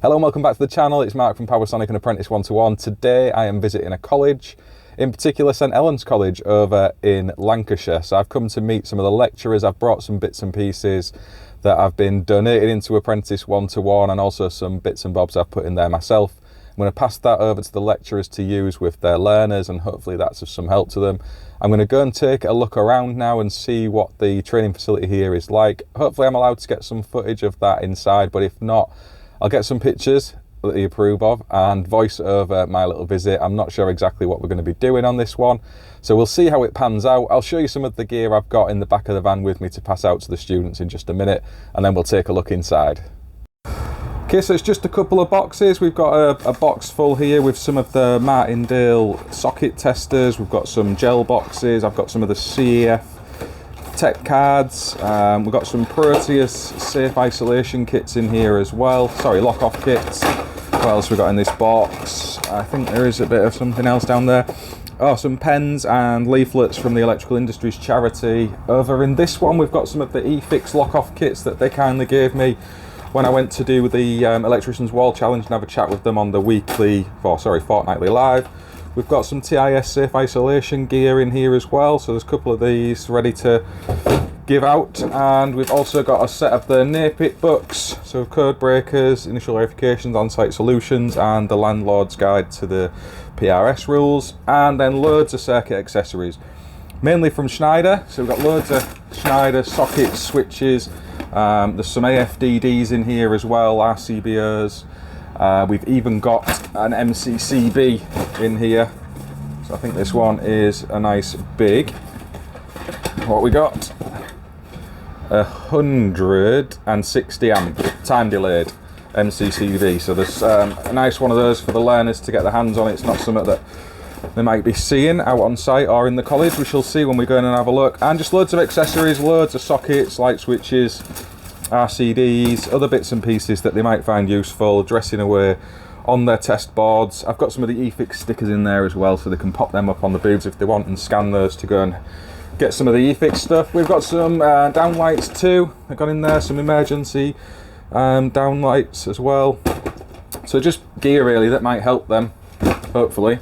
Hello and welcome back to the channel. It's Mark from Powersonic and Apprentice 1-to-1. Today I am visiting a college, in particular St Helens College over in Lancashire. So I've come to meet some of the lecturers. I've brought some bits and pieces that have been donated into Apprentice 1-to-1 and also some bits and bobs I've put in there myself. I'm going to pass that over to the lecturers to use with their learners, and hopefully that's of some help to them. I'm going to go and take a look around now and see what the training facility here is like. Hopefully I'm allowed to get some footage of that inside, but if not, I'll get some pictures that you approve of and voice over my little visit. I'm not sure exactly what we're going to be doing on this one, so we'll see how it pans out. I'll show you some of the gear I've got in the back of the van with me to pass out to the students in just a minute, and then we'll take a look inside. Okay, so it's just a couple of boxes. We've got a box full here with some of the Martindale socket testers. We've got some gel boxes. I've got some of the CEF tech cards. We've got some Proteus safe isolation kits in here as well. Sorry, lock-off kits. What else we got in this box? I think there is a bit of something else down there. Oh, some pens and leaflets from the Electrical Industries charity. Over in this one, we've got some of the eFix lock-off kits that they kindly gave me when I went to do the Electricians Wall Challenge and have a chat with them on the fortnightly live. We've got some TIS safe isolation gear in here as well, so there's a couple of these ready to give out. And we've also got a set of the NAPIT books, so code breakers, initial verifications, on-site solutions, and the landlord's guide to the PRS rules, and then loads of circuit accessories, mainly from Schneider. So we've got loads of Schneider sockets, switches. There's some AFDDs in here as well, RCBOs. We've even got an MCCB in here, so I think this one is a nice big. What we got? 160 amp time delayed MCCB. So there's a nice one of those for the learners to get their hands on. It's not something that they might be seeing out on site or in the college. We shall see when we go in and have a look. And just loads of accessories, loads of sockets, light switches, RCDs, other bits and pieces that they might find useful, dressing away on their test boards. I've got some of the eFix stickers in there as well, so they can pop them up on the boobs if they want and scan those to go and get some of the eFix stuff. We've got some downlights too. I've got in there some emergency downlights as well. So just gear really that might help them, hopefully,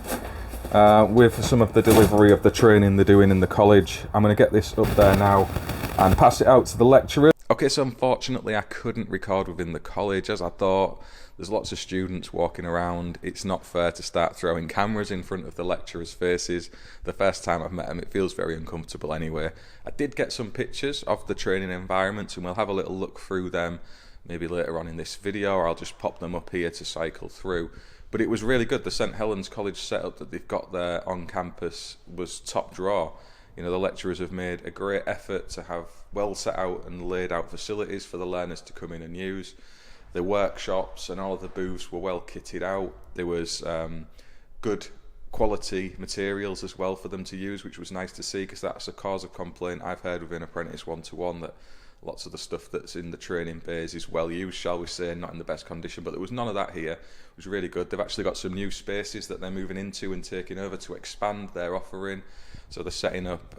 with some of the delivery of the training they're doing in the college. I'm going to get this up there now and pass it out to the lecturer. Okay, so unfortunately I couldn't record within the college, as I thought there's lots of students walking around. It's not fair to start throwing cameras in front of the lecturers' faces. The first time I've met them, it feels very uncomfortable anyway. I did get some pictures of the training environment, and we'll have a little look through them maybe later on in this video, or I'll just pop them up here to cycle through. But it was really good. The St Helens College setup that they've got there on campus was top draw. You know, the lecturers have made a great effort to have well set out and laid out facilities for the learners to come in and use. The workshops and all of the booths were well kitted out. There was good quality materials as well for them to use, which was nice to see, because that's a cause of complaint I've heard within Apprentice 1-to-1, that lots of the stuff that's in the training bays is well used, shall we say, not in the best condition. But there was none of that here. It was really good. They've actually got some new spaces that they're moving into and taking over to expand their offering. So they're setting up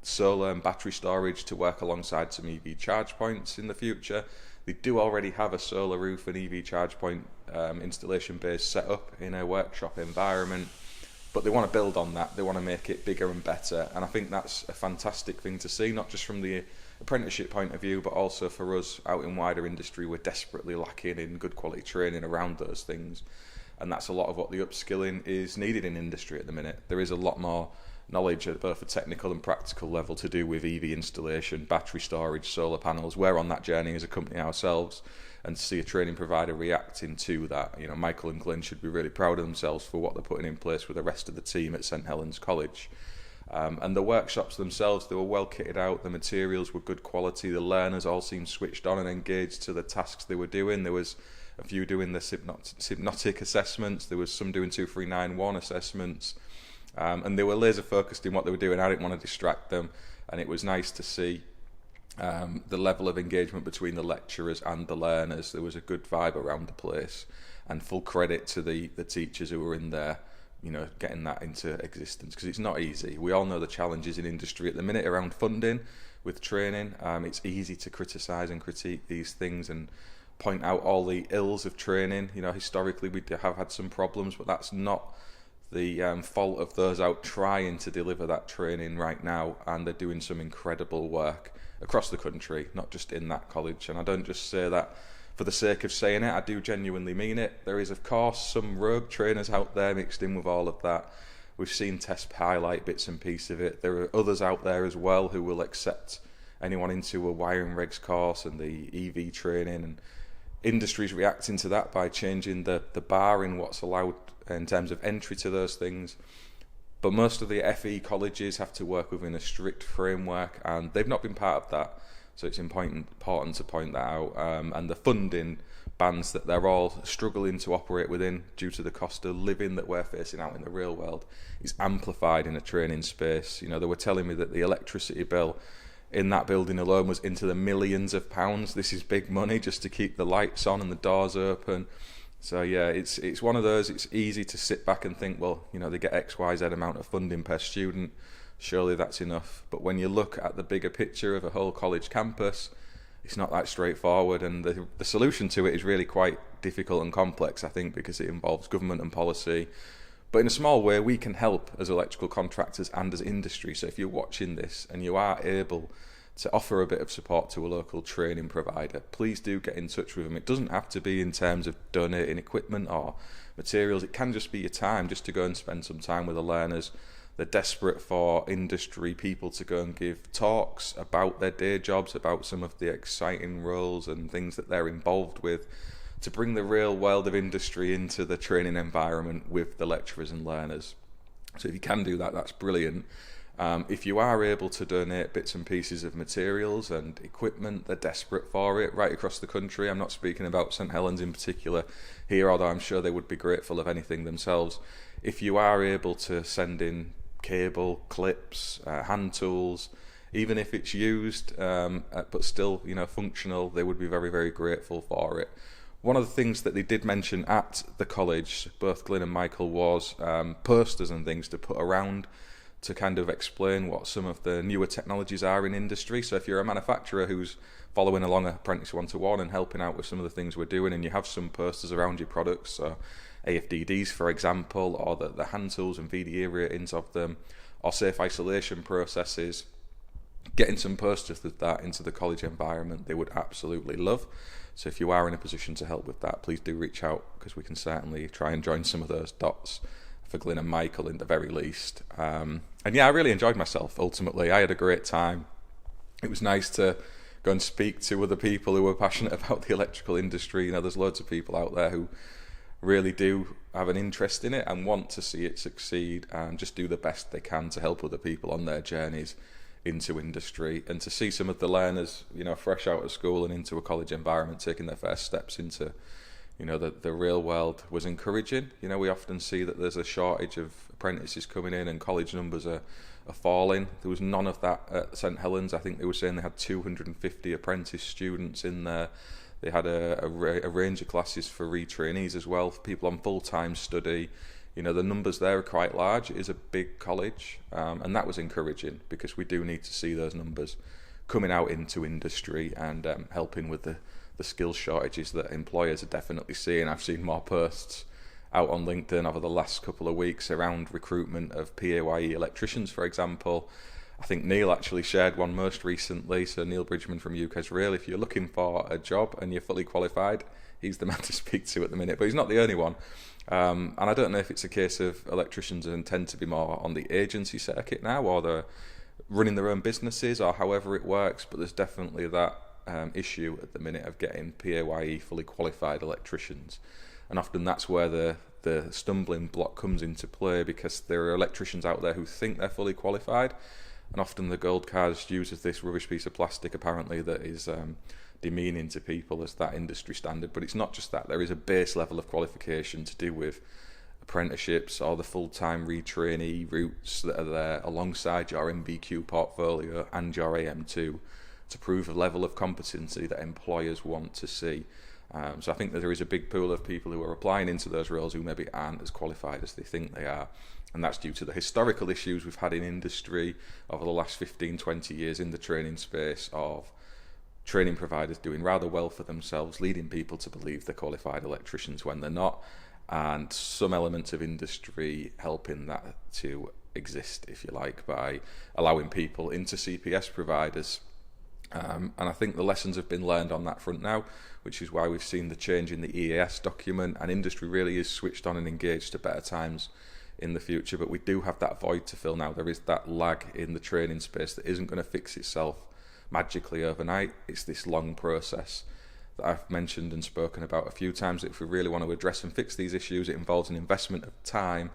solar and battery storage to work alongside some EV charge points in the future. They do already have a solar roof and EV charge point installation base set up in a workshop environment, but they want to build on that. They want to make it bigger and better, and I think that's a fantastic thing to see, not just from the apprenticeship point of view, but also for us out in wider industry. We're desperately lacking in good quality training around those things, and that's a lot of what the upskilling is needed in industry at the minute. There is a lot more knowledge at both a technical and practical level to do with EV installation, battery storage, solar panels. We're on that journey as a company ourselves, and to see a training provider reacting to that, you know, Michael and Glenn should be really proud of themselves for what they're putting in place with the rest of the team at St Helens College. And the workshops themselves, they were well kitted out, the materials were good quality, the learners all seemed switched on and engaged to the tasks they were doing. There was a few doing the hypnotic assessments, there was some doing 2391 assessments, and they were laser focused in what they were doing. I didn't want to distract them, and it was nice to see the level of engagement between the lecturers and the learners. There was a good vibe around the place, and full credit to the teachers who were in there, you know, getting that into existence, because it's not easy. We all know the challenges in industry at the minute around funding with training. It's easy to criticise and critique these things, and point out all the ills of training. Historically we have had some problems, but that's not the fault of those out trying to deliver that training right now, and they're doing some incredible work across the country, not just in that college. And I don't just say that for the sake of saying it, I do genuinely mean it. There is, of course, some rogue trainers out there mixed in with all of that. We've seen Tess highlight bits and pieces of it. There are others out there as well who will accept anyone into a wiring regs course and the EV training, and industry's reacting to that by changing the bar in what's allowed in terms of entry to those things. But most of the FE colleges have to work within a strict framework, and they've not been part of that. So it's important to point that out. And the funding bands that they're all struggling to operate within due to the cost of living that we're facing out in the real world is amplified in a training space. They were telling me that the electricity bill in that building alone was into the millions of pounds. This is big money just to keep the lights on and the doors open. So yeah, it's one of those. It's easy to sit back and think, well, they get XYZ amount of funding per student, surely that's enough. But when you look at the bigger picture of a whole college campus, it's not that straightforward, and the solution to it is really quite difficult and complex, I think, because it involves government and policy. But in a small way, we can help as electrical contractors and as industry. So if you're watching this and you are able to offer a bit of support to a local training provider, please do get in touch with them. It doesn't have to be in terms of donating equipment or materials. It can just be your time, just to go and spend some time with the learners. They're desperate for industry people to go and give talks about their day jobs, about some of the exciting roles and things that they're involved with, to bring the real world of industry into the training environment with the lecturers and learners. So if you can do that, that's brilliant. If you are able to donate bits and pieces of materials and equipment, they're desperate for it right across the country. I'm not speaking about St Helens in particular here, although I'm sure they would be grateful of anything themselves. If you are able to send in cable, clips, hand tools, even if it's used but still functional, they would be very, very grateful for it. One of the things that they did mention at the college, both Glyn and Michael, was posters and things to put around to kind of explain what some of the newer technologies are in industry. So if you're a manufacturer who's following along Apprentice 1-to-1 and helping out with some of the things we're doing, and you have some posters around your products, so AFDDs for example, or the hand tools and VDA ratings of them, or safe isolation processes, getting some posters of that into the college environment they would absolutely love. So if you are in a position to help with that, please do reach out, because we can certainly try and join some of those dots for Glyn and Michael in the very least. And yeah, I really enjoyed myself ultimately. I had a great time. It was nice to go and speak to other people who were passionate about the electrical industry. There's loads of people out there who really do have an interest in it and want to see it succeed and just do the best they can to help other people on their journeys into industry. And to see some of the learners, fresh out of school and into a college environment, taking their first steps into the real world was encouraging. We often see that there's a shortage of apprentices coming in and college numbers are falling. There was none of that at St Helens. I think they were saying they had 250 apprentice students in there. They had a range of classes for retrainees as well, for people on full-time study. The numbers there are quite large. It is a big college, and that was encouraging, because we do need to see those numbers coming out into industry and helping with the skills shortages that employers are definitely seeing. I've seen more posts out on LinkedIn over the last couple of weeks around recruitment of PAYE electricians, for example. I think Neil actually shared one most recently. So Neil Bridgman from UK's Rail, if you're looking for a job and you're fully qualified, he's the man to speak to at the minute, but he's not the only one. And I don't know if it's a case of electricians tend to be more on the agency circuit now, or they're running their own businesses, or however it works, but there's definitely that issue at the minute of getting PAYE fully qualified electricians. And often that's where the stumbling block comes into play, because there are electricians out there who think they're fully qualified, and often the gold card is used as this rubbish piece of plastic apparently that is demeaning to people as that industry standard. But it's not just that. There is a base level of qualification to do with apprenticeships or the full-time retrainee routes that are there alongside your MVQ portfolio and your AM2 to prove a level of competency that employers want to see. So I think that there is a big pool of people who are applying into those roles who maybe aren't as qualified as they think they are. And that's due to the historical issues we've had in industry over the last 15, 20 years in the training space of training providers doing rather well for themselves, leading people to believe they're qualified electricians when they're not, and some elements of industry helping that to exist, if you like, by allowing people into CPS providers. And I think the lessons have been learned on that front now, which is why we've seen the change in the EAS document, and industry really is switched on and engaged to better times in the future. But we do have that void to fill now. There is that lag in the training space that isn't going to fix itself magically overnight. It's this long process that I've mentioned and spoken about a few times. If we really want to address and fix these issues, it involves an investment of time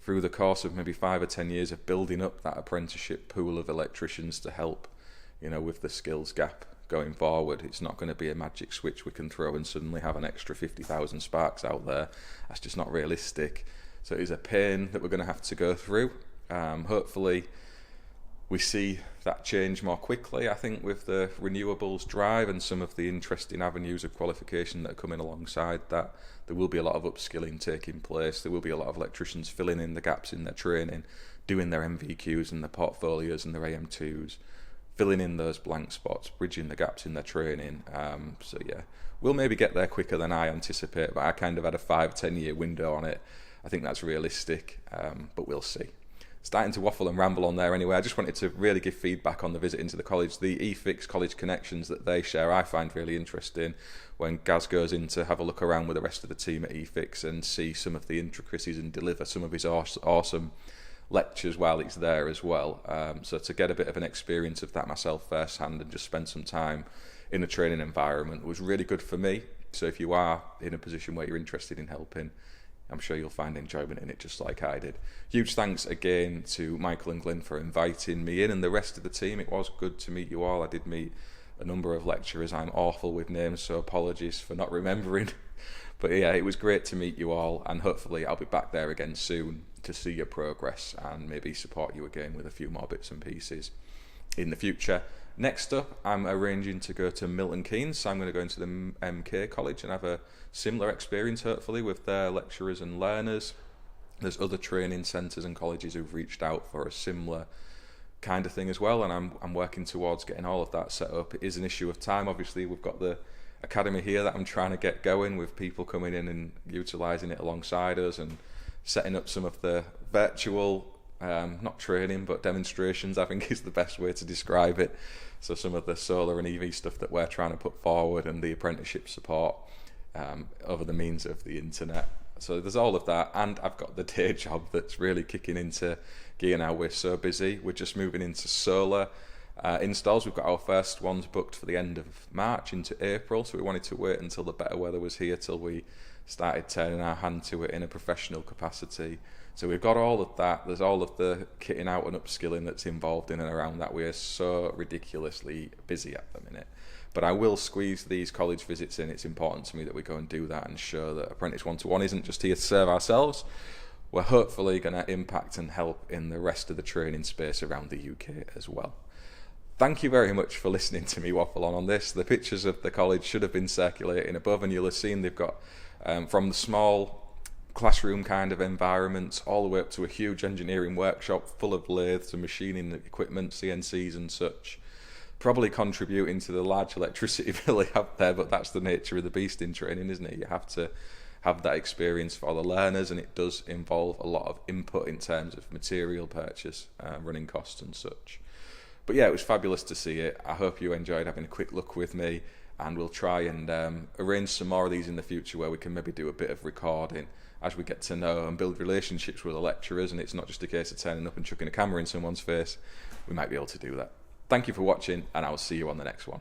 through the course of maybe 5 or 10 years of building up that apprenticeship pool of electricians to help, with the skills gap going forward. It's not going to be a magic switch we can throw and suddenly have an extra 50,000 sparks out there. That's just not realistic. So it is a pain that we're going to have to go through. Hopefully we see that change more quickly. I think with the renewables drive and some of the interesting avenues of qualification that are coming alongside that, there will be a lot of upskilling taking place. There will be a lot of electricians filling in the gaps in their training, doing their MVQs and their portfolios and their AM2s, filling in those blank spots, bridging the gaps in their training. So yeah, we'll maybe get there quicker than I anticipate, but I kind of had a 5-10 year window on it. I think that's realistic, but we'll see. Starting to waffle and ramble on there anyway. I just wanted to really give feedback on the visit into the college. The eFix college connections that they share I find really interesting when Gaz goes in to have a look around with the rest of the team at eFix and see some of the intricacies and deliver some of his awesome lectures while he's there as well. So to get a bit of an experience of that myself firsthand and just spend some time in a training environment was really good for me. So if you are in a position where you're interested in helping, I'm sure you'll find enjoyment in it just like I did. Huge thanks again to Michael and Glyn for inviting me in and the rest of the team. It was good to meet you all. I did meet a number of lecturers. I'm awful with names, so apologies for not remembering. But yeah, it was great to meet you all, and hopefully I'll be back there again soon to see your progress and maybe support you again with a few more bits and pieces in the future. Next up, I'm arranging to go to Milton Keynes, so I'm going to go into the MK College and have a similar experience, hopefully, with their lecturers and learners. There's other training centres and colleges who've reached out for a similar kind of thing as well, and I'm working towards getting all of that set up. It is an issue of time, obviously. We've got the academy here that I'm trying to get going with people coming in and utilising it alongside us and setting up some of the virtual not training but demonstrations, I think is the best way to describe it. So some of the solar and EV stuff that we're trying to put forward and the apprenticeship support over the means of the internet. So there's all of that, and I've got the day job that's really kicking into gear now. We're so busy. We're just moving into solar installs. We've got our first ones booked for the end of March into April, so we wanted to wait until the better weather was here till we started turning our hand to it in a professional capacity. So we've got all of that. There's all of the kitting out and upskilling that's involved in and around that. We are so ridiculously busy at the minute. But I will squeeze these college visits in. It's important to me that we go and do that and show that Apprentice 1-to-1 isn't just here to serve ourselves. We're hopefully going to impact and help in the rest of the training space around the UK as well. Thank you very much for listening to me waffle on this. The pictures of the college should have been circulating above, and you'll have seen they've got from the small classroom kind of environments all the way up to a huge engineering workshop full of lathes and machining equipment, CNCs and such, probably contributing to the large electricity bill they have there. But that's the nature of the beast in training, isn't it? You have to have that experience for the learners, and it does involve a lot of input in terms of material purchase, running costs and such. But yeah, it was fabulous to see it. I hope you enjoyed having a quick look with me, and we'll try and arrange some more of these in the future where we can maybe do a bit of recording as we get to know and build relationships with the lecturers, and it's not just a case of turning up and chucking a camera in someone's face. We might be able to do that. Thank you for watching, and I'll see you on the next one.